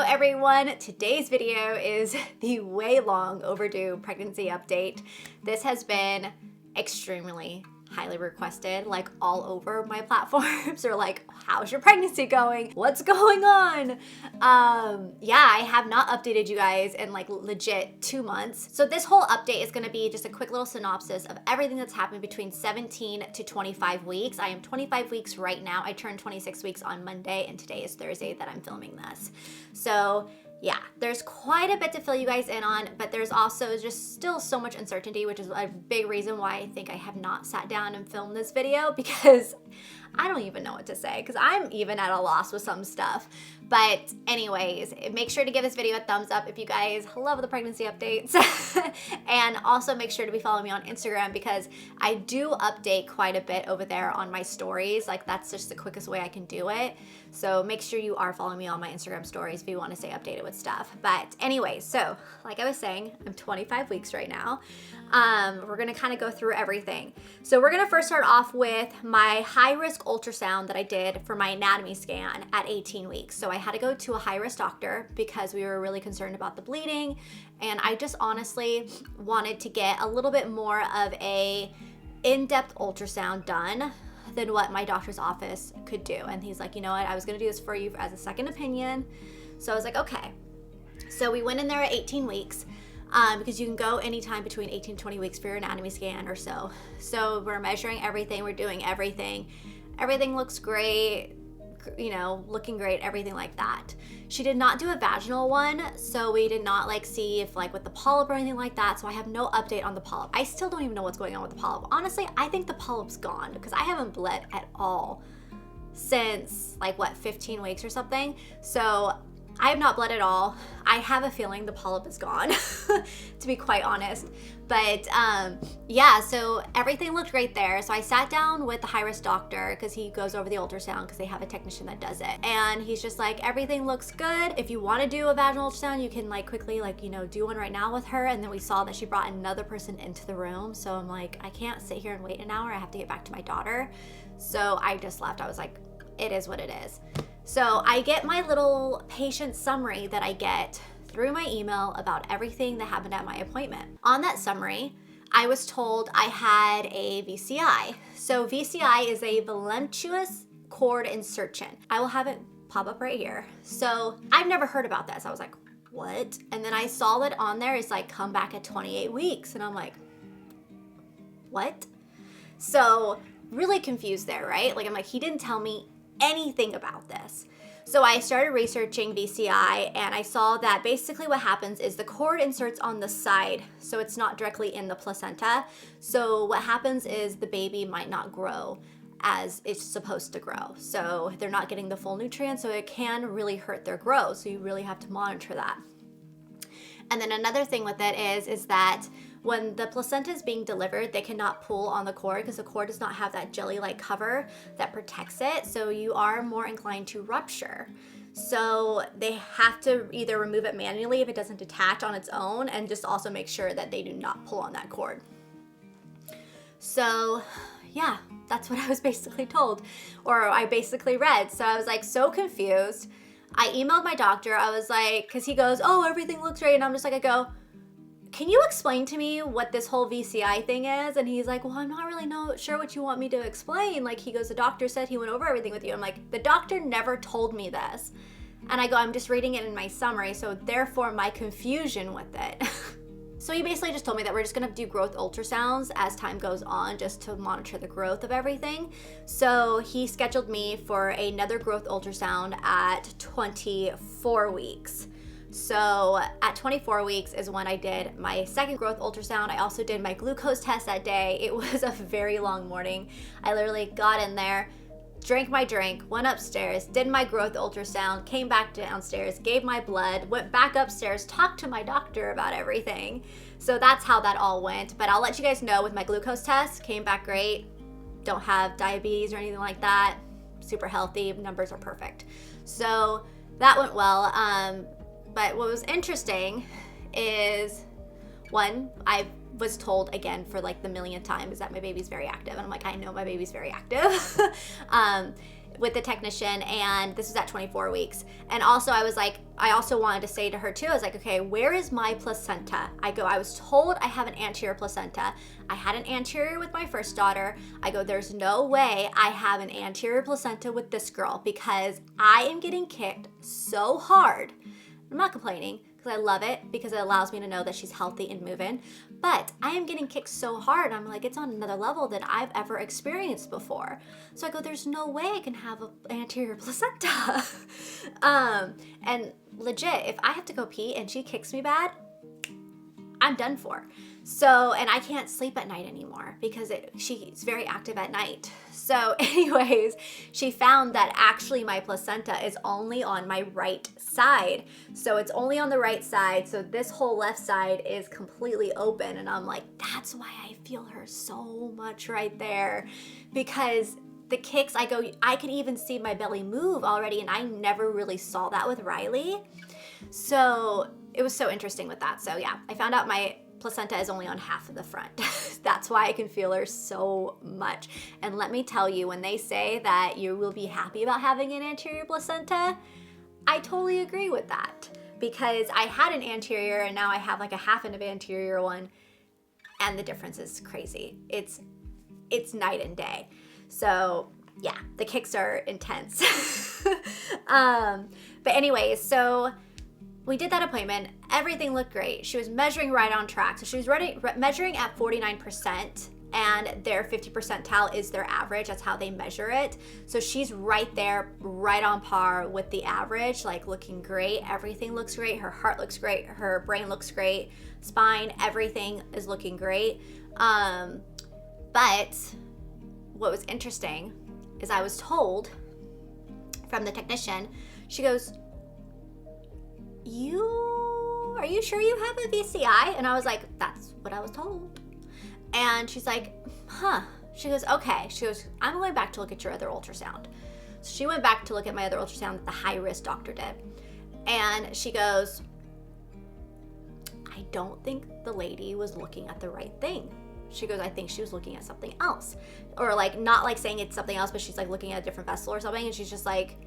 everyone, today's video is the way long overdue pregnancy update. This has been extremely highly requested, like all over my platforms. Or like, how's your pregnancy going? What's going on? Yeah, I have not updated you guys in like legit 2 months. So this whole update is gonna be just a quick little synopsis of everything that's happened between 17 to 25 weeks. I am 25 weeks right now. I turned 26 weeks on Monday, and today is Thursday that I'm filming this. So yeah, there's quite a bit to fill you guys in on, but there's also just still so much uncertainty, which is a big reason why I think I have not sat down and filmed this video, because I don't even know what to say, because I'm even at a loss with some stuff. But anyways, make sure to give this video a thumbs up if you guys love the pregnancy updates. And also make sure to be following me on Instagram, because I do update quite a bit over there on my stories. Like, that's just the quickest way I can do it. So make sure you are following me on my Instagram stories if you want to stay updated with stuff. But anyways, so like I was saying, I'm 25 weeks right now. We're gonna kind of go through everything. So we're gonna first start off with my high-risk ultrasound that I did for my anatomy scan at 18 weeks. So I had to go to a high-risk doctor because we were really concerned about the bleeding, and I just honestly wanted to get a little bit more of a in-depth ultrasound done than what my doctor's office could do. And he's like, you know what, I was gonna do this for you as a second opinion. So I was like, okay. So we went in there at 18 weeks. Because you can go anytime between 18 and 20 weeks for your anatomy scan or so. So we're measuring everything, we're doing everything. Everything looks great, you know, looking great, everything like that. She did not do a vaginal one, so we did not like see if like with the polyp or anything like that, so I have no update on the polyp. I still don't even know what's going on with the polyp. Honestly, I think the polyp's gone because I haven't bled at all since like what, 15 weeks or something. So I have not bled at all. I have a feeling the polyp is gone, to be quite honest. But yeah, so everything looked great there. So I sat down with the high-risk doctor because he goes over the ultrasound because they have a technician that does it. And he's just like, everything looks good. If you want to do a vaginal ultrasound, you can like quickly like, you know, do one right now with her. And then we saw that she brought another person into the room. So I'm like, I can't sit here and wait an hour. I have to get back to my daughter. So I just left. I was like, it is what it is. So I get my little patient summary that I get through my email about everything that happened at my appointment. On that summary, I was told I had a VCI. So VCI is a voluptuous cord insertion. I will have it pop up right here. So I've never heard about this. I was like, what? And then I saw that on there, it's like, come back at 28 weeks. And I'm like, what? So really confused there, right? Like, I'm like, he didn't tell me anything about this. So I started researching VCI, and I saw that basically what happens is the cord inserts on the side, so it's not directly in the placenta. So what happens is the baby might not grow as it's supposed to grow. So they're not getting the full nutrients, so it can really hurt their growth. So you really have to monitor that. And then another thing with it is that when the placenta is being delivered, they cannot pull on the cord because the cord does not have that jelly-like cover that protects it. So you are more inclined to rupture. So they have to either remove it manually if it doesn't detach on its own, and just also make sure that they do not pull on that cord. So yeah, that's what I was basically told, or I basically read. So I was like so confused. I emailed my doctor. I was like, because he goes, oh, everything looks great. And I'm just like, I go, can you explain to me what this whole VCI thing is? And he's like, well, I'm not really sure what you want me to explain. Like, he goes, the doctor said he went over everything with you. I'm like, the doctor never told me this. And I go, I'm just reading it in my summary, so therefore my confusion with it. So he basically just told me that we're just gonna do growth ultrasounds as time goes on, just to monitor the growth of everything. So he scheduled me for another growth ultrasound at 24 weeks. So at 24 weeks is when I did my second growth ultrasound. I also did my glucose test that day. It was a very long morning. I literally got in there, drank my drink, went upstairs, did my growth ultrasound, came back downstairs, gave my blood, went back upstairs, talked to my doctor about everything. So that's how that all went. But I'll let you guys know with my glucose test, came back great. Don't have diabetes or anything like that. Super healthy, numbers are perfect. So that went well. But what was interesting is, one, I was told again for like the millionth time is that my baby's very active. And I'm like, I know my baby's very active. with the technician, and this was at 24 weeks. And also I was like, I also wanted to say to her too, I was like, okay, where is my placenta? I was told I have an anterior placenta. I had an anterior with my first daughter. I go, there's no way I have an anterior placenta with this girl, because I am getting kicked so hard. I'm not complaining, because I love it, because it allows me to know that she's healthy and moving. But I am getting kicked so hard, I'm like, it's on another level than I've ever experienced before. So I go, there's no way I can have an anterior placenta. And legit, if I have to go pee and she kicks me bad, I'm done for. So, and I can't sleep at night anymore because she's very active at night. So anyways, she found that actually my placenta is only on my right side. So it's only on the right side. So this whole left side is completely open. And I'm like, that's why I feel her so much right there. Because the kicks, I can even see my belly move already. And I never really saw that with Riley. So it was so interesting with that. So yeah, I found out my placenta is only on half of the front. That's why I can feel her so much. And let me tell you, when they say that you will be happy about having an anterior placenta, I totally agree with that, because I had an anterior and now I have like a half an anterior one, and the difference is crazy. It's night and day. So yeah, the kicks are intense. But anyways, so we did that appointment. Everything looked great. She was measuring right on track. So she was measuring at 49%, and their 50 percentile is their average. That's how they measure it. So she's right there, right on par with the average, like looking great. Everything looks great. Her heart looks great. Her brain looks great. Spine, everything is looking great. But what was interesting is I was told from the technician, she goes, are you sure you have a VCI? And I was like, that's what I was told. And she's like, huh. She goes, okay. She goes, I'm going back to look at your other ultrasound. So she went back to look at my other ultrasound that the high-risk doctor did. And she goes, I don't think the lady was looking at the right thing. She goes, I think she was looking at something else. Or like, not like saying it's something else, but she's like looking at a different vessel or something. And she's just like,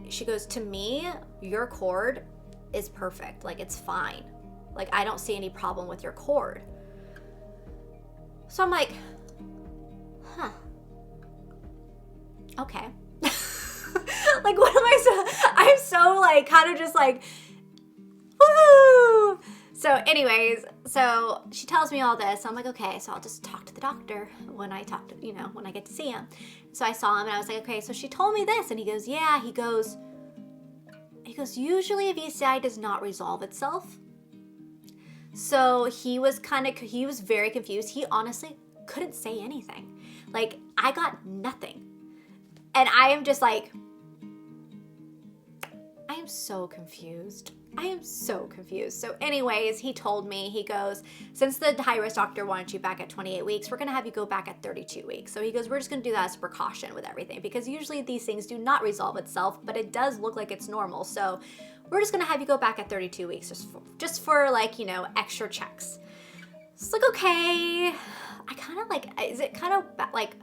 she goes, to me, your cord is perfect. Like, it's fine. Like, I don't see any problem with your cord. So I'm like, huh. Okay. Like, what am I'm so like, kind of just like, woo! So anyways, so she tells me all this. So I'm like, okay, so I'll just talk to the doctor when I when I get to see him. So I saw him and I was like, okay, so she told me this. And he goes, yeah, he goes, usually a VCI does not resolve itself. So he was very confused. He honestly couldn't say anything. Like, I got nothing. And I am just like, I am so confused. I am so confused. So anyways, he told me, he goes, since the high-risk doctor wanted you back at 28 weeks, we're going to have you go back at 32 weeks. So he goes, we're just going to do that as a precaution with everything, because usually these things do not resolve itself, but it does look like it's normal. So we're just going to have you go back at 32 weeks just for like, extra checks. It's like, okay. I kind of like, is it kind of like,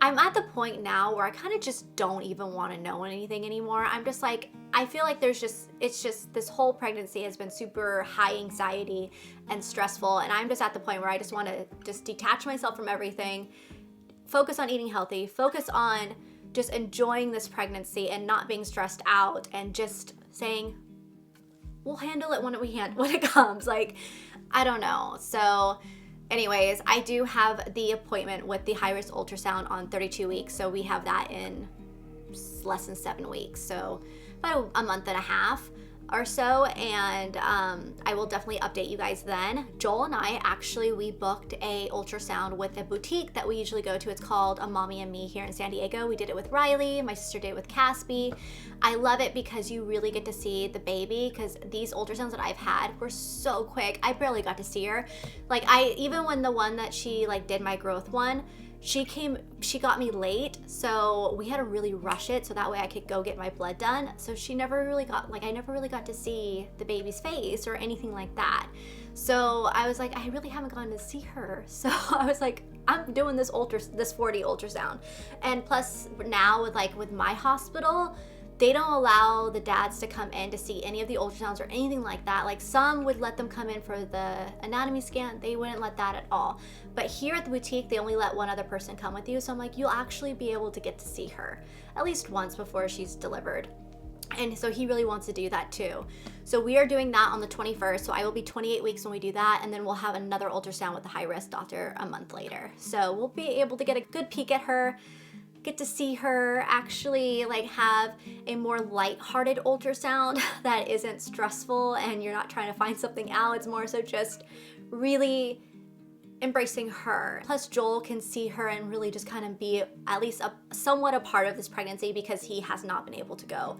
I'm at the point now where I kind of just don't even want to know anything anymore. I'm just like, I feel like it's just this whole pregnancy has been super high anxiety and stressful. And I'm just at the point where I just want to just detach myself from everything, focus on eating healthy, focus on just enjoying this pregnancy and not being stressed out, and just saying, we'll handle it when it comes. Like, I don't know. So anyways, I do have the appointment with the high-risk ultrasound on 32 weeks. So we have that in less than 7 weeks. So about a month and a half or so. And I will definitely update you guys then. Joel and I, actually, we booked a ultrasound with a boutique that we usually go to. It's called A Mommy and Me here in San Diego. We did it with Riley. My sister did it with Caspi. I love it because you really get to see the baby, because these ultrasounds that I've had were so quick. I barely got to see her. Like, even when the one that she like did my growth one, she got me late, so we had to really rush it so that way I could go get my blood done. So I never really got to see the baby's face or anything like that. So I was like, I really haven't gone to see her. So I was like, I'm doing this 4D ultrasound. And plus now with my hospital, they don't allow the dads to come in to see any of the ultrasounds or anything like that. Like some would let them come in for the anatomy scan. They wouldn't let that at all. But here at the boutique, they only let one other person come with you. So I'm like, you'll actually be able to get to see her at least once before she's delivered. And so he really wants to do that too. So we are doing that on the 21st. So I will be 28 weeks when we do that. And then we'll have another ultrasound with the high risk doctor a month later. So we'll be able to get a good peek at her, get to see her, actually like have a more lighthearted ultrasound that isn't stressful and you're not trying to find something out. It's more so just really embracing her. Plus Joel can see her and really just kind of be at least somewhat a part of this pregnancy because he has not been able to go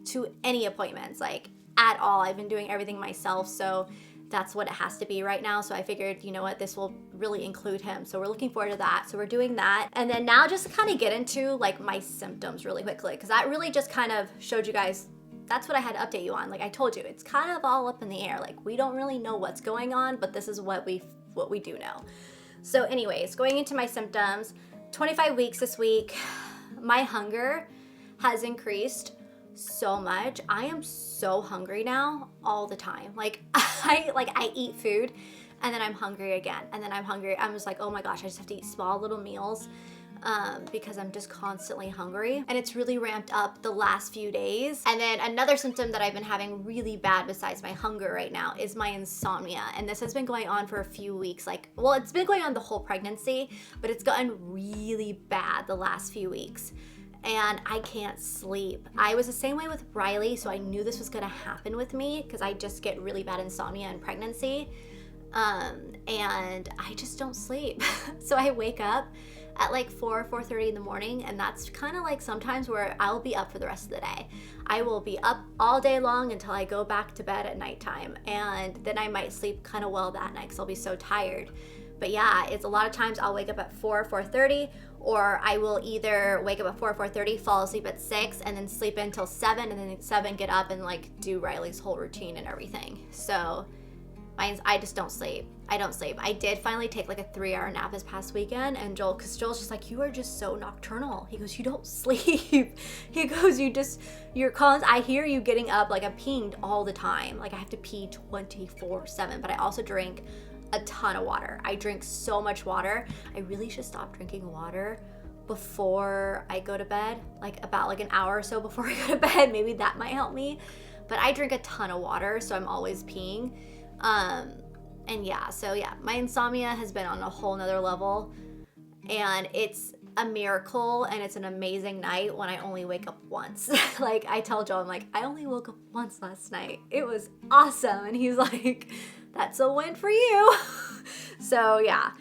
to any appointments like at all. I've been doing everything myself, so that's what it has to be right now. So I figured, you know what, this will really include him. So we're looking forward to that. So we're doing that. And then now just to kind of get into like my symptoms really quickly, because that really just kind of showed you guys, that's what I had to update you on. Like I told you, it's kind of all up in the air. Like we don't really know what's going on, but this is what we do know. So anyways, going into my symptoms, 25 weeks this week, my hunger has increased so much. I am so hungry now all the time. Like I eat food and then I'm hungry again and then I'm hungry. I'm just like, oh my gosh, I just have to eat small little meals because I'm just constantly hungry, and it's really ramped up the last few days. And then another symptom that I've been having really bad besides my hunger right now is my insomnia, and this has been going on for a few weeks. Like, well, it's been going on the whole pregnancy, but it's gotten really bad the last few weeks. And I can't sleep. I was the same way with Riley, so I knew this was gonna happen with me because I just get really bad insomnia in pregnancy. And I just don't sleep. So I wake up at like 4:30 in the morning, and that's kind of like sometimes where I'll be up for the rest of the day. I will be up all day long until I go back to bed at nighttime, and then I might sleep kind of well that night because I'll be so tired. But yeah, it's a lot of times I'll wake up at 4:30, or I will either wake up at 4:30, fall asleep at 6, and then sleep until 7, and then at 7 get up and like do Riley's whole routine and everything. So I just don't sleep. I don't sleep. I did finally take like a 3-hour nap this past weekend, and because Joel's just like, you are just so nocturnal. He goes, you don't sleep. He goes, I hear you getting up, like I'm peeing all the time. Like I have to pee 24/7, but I also drink a ton of water. I drink so much water. I really should stop drinking water before I go to bed, like about like an hour or so before I go to bed. Maybe that might help me. But I drink a ton of water, so I'm always peeing. And yeah, so yeah, my insomnia has been on a whole nother level, and it's a miracle and it's an amazing night when I only wake up once. Like I tell Joel, I'm like, I only woke up once last night. It was awesome. And he's like, that's a win for you. So yeah,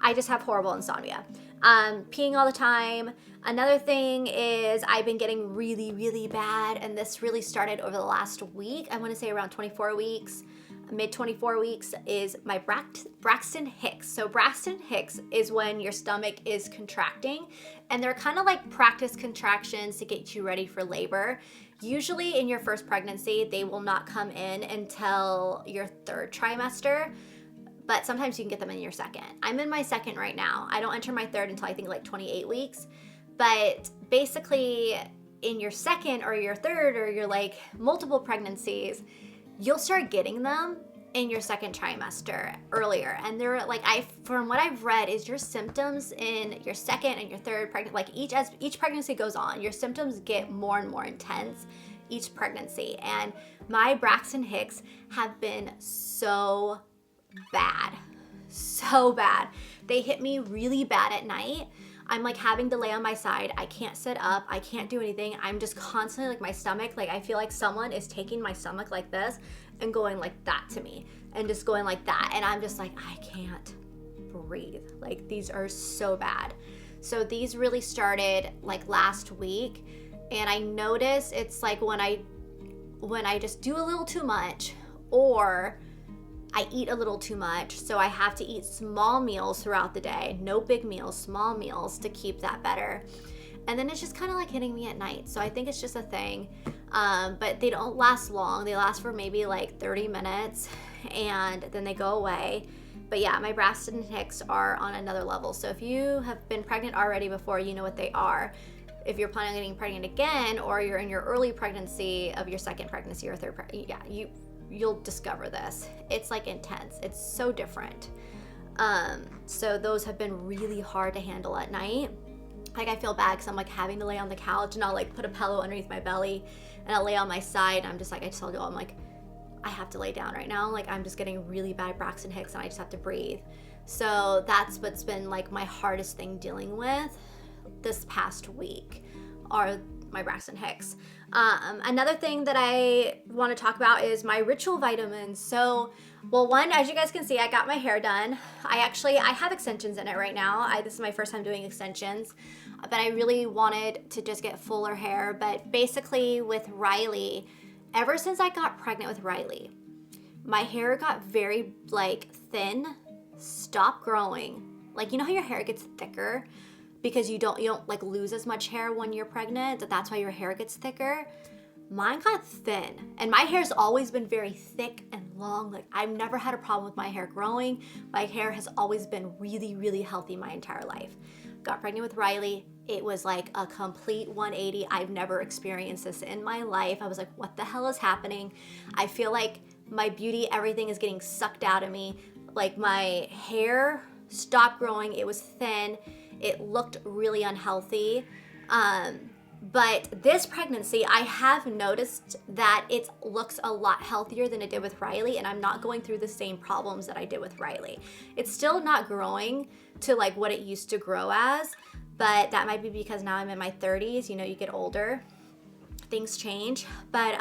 I just have horrible insomnia. Peeing all the time. Another thing is I've been getting really, really bad, and this really started over the last week. I want to say around 24 weeks. Mid 24 weeks is my Braxton Hicks. So Braxton Hicks is when your stomach is contracting, and they're kind of like practice contractions to get you ready for labor. Usually in your first pregnancy, they will not come in until your 3rd trimester, but sometimes you can get them in your 2nd. I'm in my 2nd right now. I don't enter my 3rd until I think like 28 weeks, but basically in your 2nd or your 3rd or your like multiple pregnancies, you'll start getting them in your 2nd trimester earlier. And they're like, from what I've read, is your symptoms in your 2nd and your 3rd pregnancy, like as each pregnancy goes on, your symptoms get more and more intense each pregnancy. And my Braxton Hicks have been so bad. They hit me really bad at night. I'm like having to lay on my side. I can't sit up. I can't do anything. I'm just constantly like my stomach, like I feel like someone is taking my stomach like this and going like that to me and just going like that. And I'm just like, I can't breathe. Like these are so bad. So these really started like last week. And I notice it's like when I just do a little too much, or I eat a little too much, so I have to eat small meals throughout the day. No big meals, small meals to keep that better. And then it's just kind of like hitting me at night. So I think it's just a thing. But they don't last long. They last for maybe like 30 minutes. and then they go away. But yeah, my Braxton and Hicks are on another level. So if you have been pregnant already before, you know what they are. If you're planning on getting pregnant again, or you're in your early pregnancy of your second pregnancy or third pregnancy, yeah, you'll discover this. It's like intense. It's so different. So those have been really hard to handle at night. Like I feel bad because I'm like having to lay on the couch and I'll like put a pillow underneath my belly and I'll lay on my side. And I'm just like, I just told you, I'm like, I have to lay down right now. Like I'm just getting really bad Braxton Hicks and I just have to breathe. So that's what's been like my hardest thing dealing with this past week are my Braxton Hicks. Another thing that I want to talk about is my ritual vitamins. So, well, one, as you guys can see, I got my hair done. I have extensions in it right now. This is my first time doing extensions, but I really wanted to just get fuller hair. But basically with Riley, ever since I got pregnant with Riley, my hair got very like thin, stopped growing. Like, you know how your hair gets thicker because you don't like lose as much hair when you're pregnant, that's why your hair gets thicker. Mine got thin, and my hair's always been very thick and long. Like I've never had a problem with my hair growing. My hair has always been really, really healthy my entire life. Got pregnant with Riley, it was like a complete 180. I've never experienced this in my life. I was like, what the hell is happening? I feel like my beauty, everything is getting sucked out of me. Like my hair stopped growing, it was thin. It looked really unhealthy. But this pregnancy, I have noticed that it looks a lot healthier than it did with Riley, and I'm not going through the same problems that I did with Riley. It's still not growing to like what it used to grow as, but that might be because now I'm in my 30s. You know, you get older, things change. But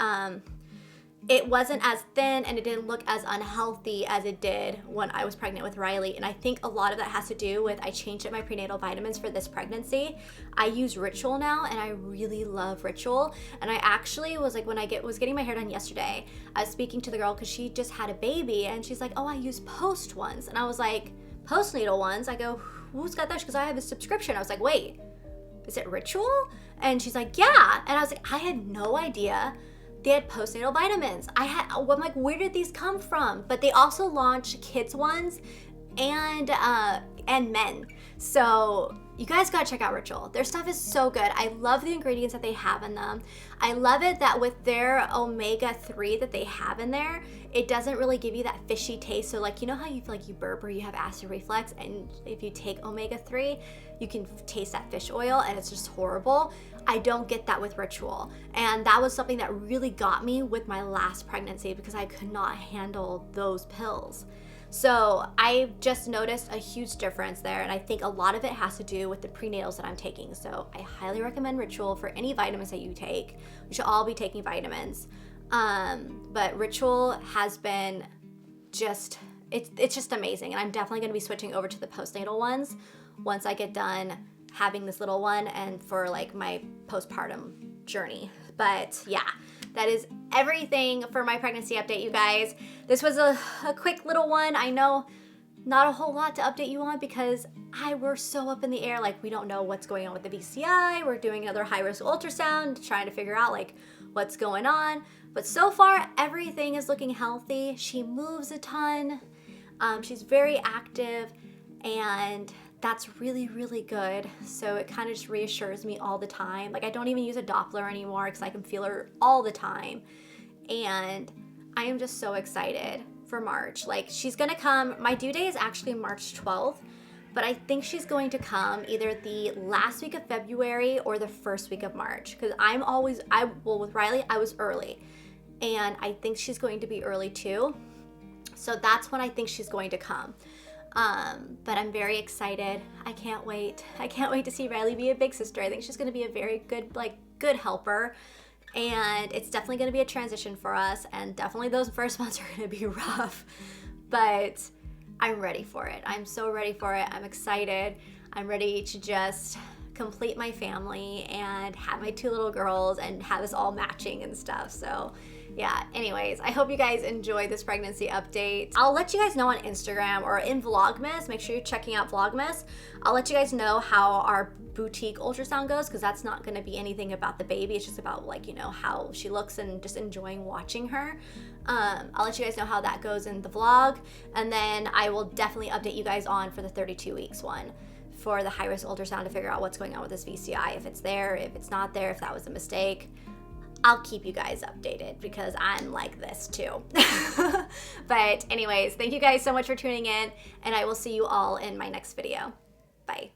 it wasn't as thin and it didn't look as unhealthy as it did when I was pregnant with Riley. And I think a lot of that has to do with I changed up my prenatal vitamins for this pregnancy. I use Ritual now and I really love Ritual. And I actually was like, when I was getting my hair done yesterday, I was speaking to the girl because she just had a baby and she's like, oh, I use Post ones. And I was like, postnatal ones? I go, who's got those? Because I have a subscription. I was like, wait, is it Ritual? And she's like, yeah. And I was like, I had no idea they had postnatal vitamins. I'm like, where did these come from? But they also launched kids ones and men. So you guys gotta check out Ritual. Their stuff is so good. I love the ingredients that they have in them. I love it that with their omega-3 that they have in there, it doesn't really give you that fishy taste. So like, you know how you feel like you burp or you have acid reflux, and if you take omega-3, you can taste that fish oil and it's just horrible. I don't get that with Ritual. And that was something that really got me with my last pregnancy because I could not handle those pills. So I just noticed a huge difference there, and I think a lot of it has to do with the prenatals that I'm taking. So I highly recommend Ritual for any vitamins that you take. We should all be taking vitamins. But Ritual has been just, it's just amazing. And I'm definitely gonna be switching over to the postnatal ones once I get done having this little one and for like my postpartum journey. But yeah, that is everything for my pregnancy update, you guys. This was a quick little one. I know not a whole lot to update you on because we're so up in the air. Like we don't know what's going on with the BCI. We're doing another high-risk ultrasound, trying to figure out like what's going on. But so far, everything is looking healthy. She moves a ton. She's very active, and that's really, really good. So it kind of just reassures me all the time. Like I don't even use a Doppler anymore because I can feel her all the time. And I am just so excited for March. Like she's gonna come, my due date is actually March 12th, but I think she's going to come either the last week of February or the first week of March. Because with Riley, I was early. And I think she's going to be early too. So that's when I think she's going to come. But I'm very excited. I can't wait. I can't wait to see Riley be a big sister. I think she's gonna be a very good helper. And it's definitely gonna be a transition for us. And definitely those first months are gonna be rough. But I'm ready for it. I'm so ready for it. I'm excited. I'm ready to just complete my family and have my 2 little girls and have us all matching and stuff. So Yeah, anyways, I hope you guys enjoyed this pregnancy update. I'll let you guys know on Instagram or in Vlogmas. Make sure you're checking out Vlogmas. I'll let you guys know how our boutique ultrasound goes, because that's not going to be anything about the baby. It's just about, like, you know, how she looks and just enjoying watching her. I'll let you guys know how that goes in the vlog, and then I will definitely update you guys on for the 32 weeks one, for the high risk ultrasound, to figure out what's going on with this VCI, if it's there, if it's not there, if that was a mistake. I'll keep you guys updated because I'm like this too. But anyways, thank you guys so much for tuning in, and I will see you all in my next video. Bye.